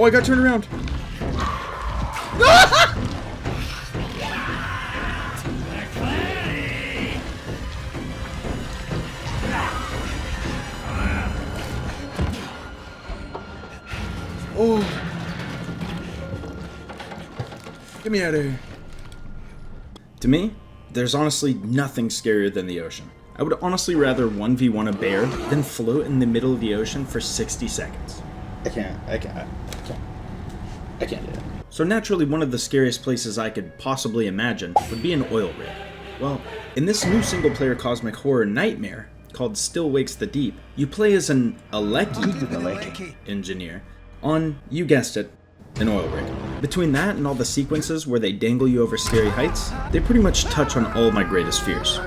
I got turned around. Oh. Get me out of here. To me, there's honestly nothing scarier than the ocean. I would honestly rather 1v1 a bear than float in the middle of the ocean for 60 seconds. I can't do it. So naturally, one of the scariest places I could possibly imagine would be an oil rig. Well, in this new single-player cosmic horror nightmare called Still Wakes the Deep, you play as an Aleki engineer on, you guessed it, an oil rig. Between that and all the sequences where they dangle you over scary heights, they pretty much touch on all my greatest fears.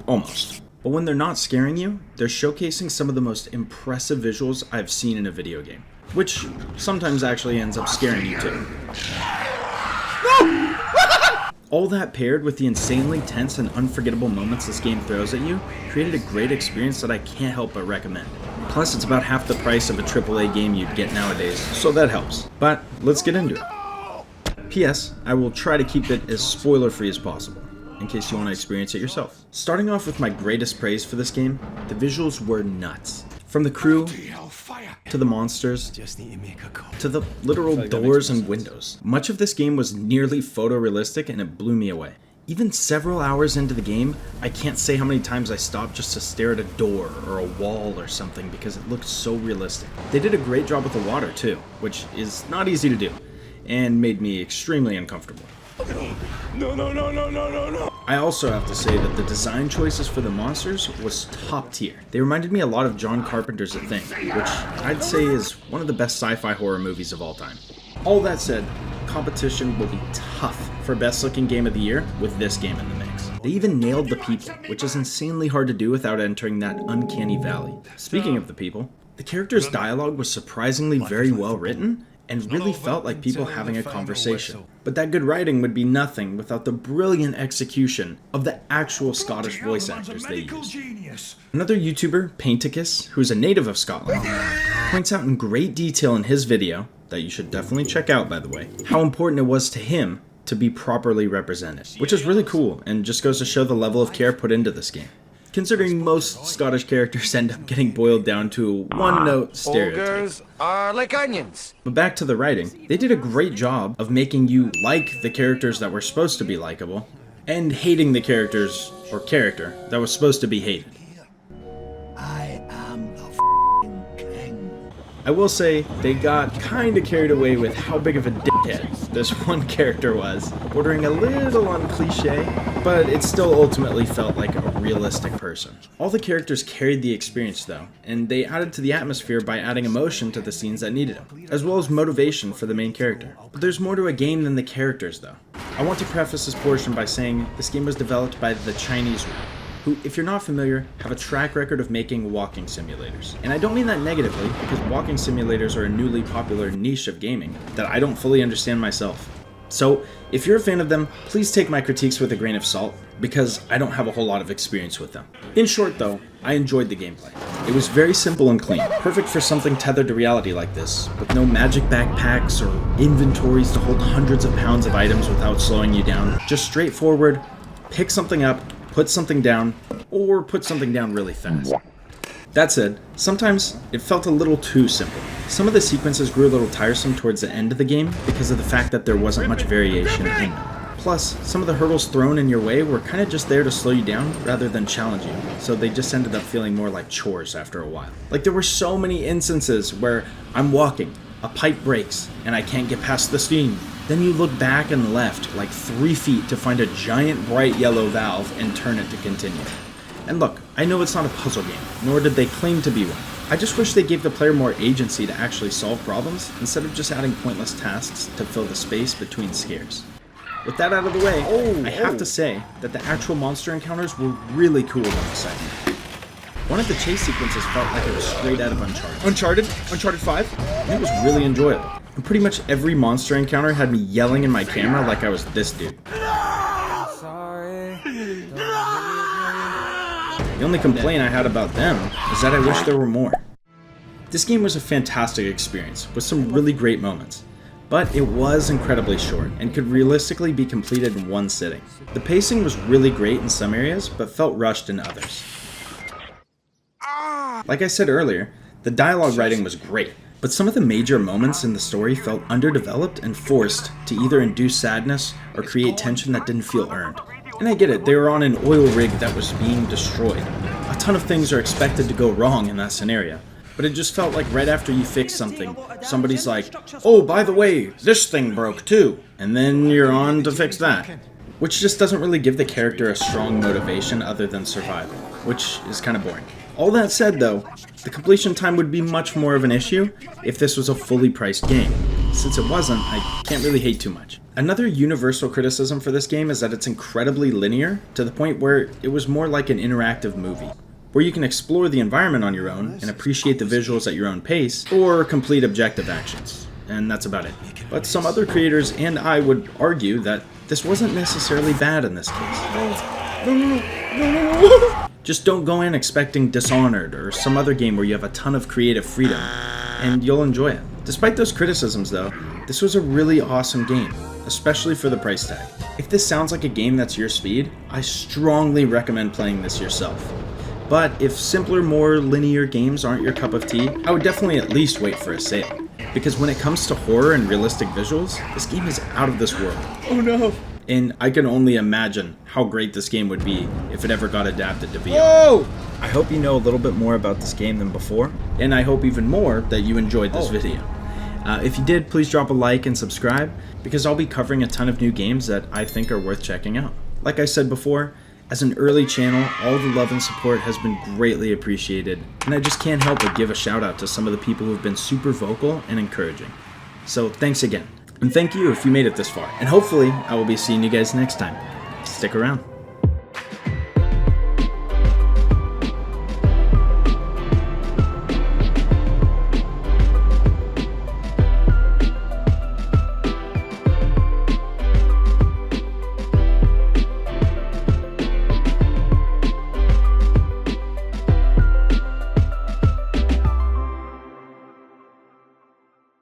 Almost. But when they're not scaring you, they're showcasing some of the most impressive visuals I've seen in a video game, which sometimes actually ends up scaring you too. All that paired with the insanely tense and unforgettable moments this game throws at you created a great experience that I can't help but recommend. Plus, it's about half the price of a AAA game you'd get nowadays, so that helps. But let's get into it. P.S. I will try to keep it as spoiler-free as possible, in case you want to experience it yourself. Starting off with my greatest praise for this game, the visuals were nuts. From the crew, to the monsters, to the literal doors and windows. Much of this game was nearly photorealistic and it blew me away. Even several hours into the game, I can't say how many times I stopped just to stare at a door or a wall or something because it looked so realistic. They did a great job with the water too, which is not easy to do, and made me extremely uncomfortable. No. I also have to say that the design choices for the monsters was top tier. They reminded me a lot of John Carpenter's The Thing, which I'd say is one of the best sci-fi horror movies of all time. All that said, competition will be tough for best looking game of the year with this game in the mix. They even nailed the people, which is insanely hard to do without entering that uncanny valley. Speaking of the people, the characters' dialogue was surprisingly very well written, and really felt like people having a conversation. But that good writing would be nothing without the brilliant execution of the actual Scottish voice actors they used. Another YouTuber, Painticus, who's a native of Scotland, points out in great detail in his video, that you should definitely check out by the way, how important it was to him to be properly represented, which is really cool and just goes to show the level of care put into this game, considering most Scottish characters end up getting boiled down to a one-note stereotype. Ogres are like onions. But back to the writing, they did a great job of making you like the characters that were supposed to be likable, and hating the characters, or character, that was supposed to be hated. I am the f***ing king. I will say, they got kinda carried away with how big of a dickhead this one character was, bordering a little on cliche, but it still ultimately felt like a realistic person. All the characters carried the experience though, and they added to the atmosphere by adding emotion to the scenes that needed them, as well as motivation for the main character. But there's more to a game than the characters though. I want to preface this portion by saying this game was developed by the Chinese Room, who, if you're not familiar, have a track record of making walking simulators. And I don't mean that negatively, because walking simulators are a newly popular niche of gaming that I don't fully understand myself. So, if you're a fan of them, please take my critiques with a grain of salt, because I don't have a whole lot of experience with them. In short though, I enjoyed the gameplay. It was very simple and clean, perfect for something tethered to reality like this, with no magic backpacks or inventories to hold hundreds of pounds of items without slowing you down. Just straightforward, pick something up, put something down, or put something down really fast. That said, sometimes it felt a little too simple. Some of the sequences grew a little tiresome towards the end of the game because of the fact that there wasn't much variation in them. Plus, some of the hurdles thrown in your way were kind of just there to slow you down rather than challenge you, so they just ended up feeling more like chores after a while. Like there were so many instances where I'm walking, a pipe breaks, and I can't get past the steam. Then you look back and left like 3 feet to find a giant bright yellow valve and turn it to continue. And look, I know it's not a puzzle game, nor did they claim to be one. I just wish they gave the player more agency to actually solve problems, instead of just adding pointless tasks to fill the space between scares. With that out of the way, I have to say that the actual monster encounters were really cool and exciting. One of the chase sequences felt like it was straight out of Uncharted. Uncharted 5? And it was really enjoyable. And pretty much every monster encounter had me yelling in my camera like I was this dude. The only complaint I had about them is that I wish there were more. This game was a fantastic experience, with some really great moments. But it was incredibly short, and could realistically be completed in one sitting. The pacing was really great in some areas, but felt rushed in others. Like I said earlier, the dialogue writing was great, but some of the major moments in the story felt underdeveloped and forced to either induce sadness or create tension that didn't feel earned. And I get it, they were on an oil rig that was being destroyed. A ton of things are expected to go wrong in that scenario. But it just felt like right after you fix something, somebody's like, oh, by the way, this thing broke too. And then you're on to fix that. Which just doesn't really give the character a strong motivation other than survival, which is kind of boring. All that said though, the completion time would be much more of an issue if this was a fully priced game. Since it wasn't, I can't really hate too much. Another universal criticism for this game is that it's incredibly linear, to the point where it was more like an interactive movie, where you can explore the environment on your own and appreciate the visuals at your own pace, or complete objective actions, and that's about it. But some other creators and I would argue that this wasn't necessarily bad in this case. Just don't go in expecting Dishonored or some other game where you have a ton of creative freedom, and you'll enjoy it. Despite those criticisms though, this was a really awesome game, especially for the price tag. If this sounds like a game that's your speed, I strongly recommend playing this yourself. But if simpler, more linear games aren't your cup of tea, I would definitely at least wait for a sale. Because when it comes to horror and realistic visuals, this game is out of this world. Oh no! And I can only imagine how great this game would be if it ever got adapted to VR. Whoa! I hope you know a little bit more about this game than before, and I hope even more that you enjoyed this video. If you did, please drop a like and subscribe, because I'll be covering a ton of new games that I think are worth checking out. Like I said before, as an early channel, all the love and support has been greatly appreciated, and I just can't help but give a shout out to some of the people who have been super vocal and encouraging. So thanks again. And thank you if you made it this far, and hopefully I will be seeing you guys next time. Stick around.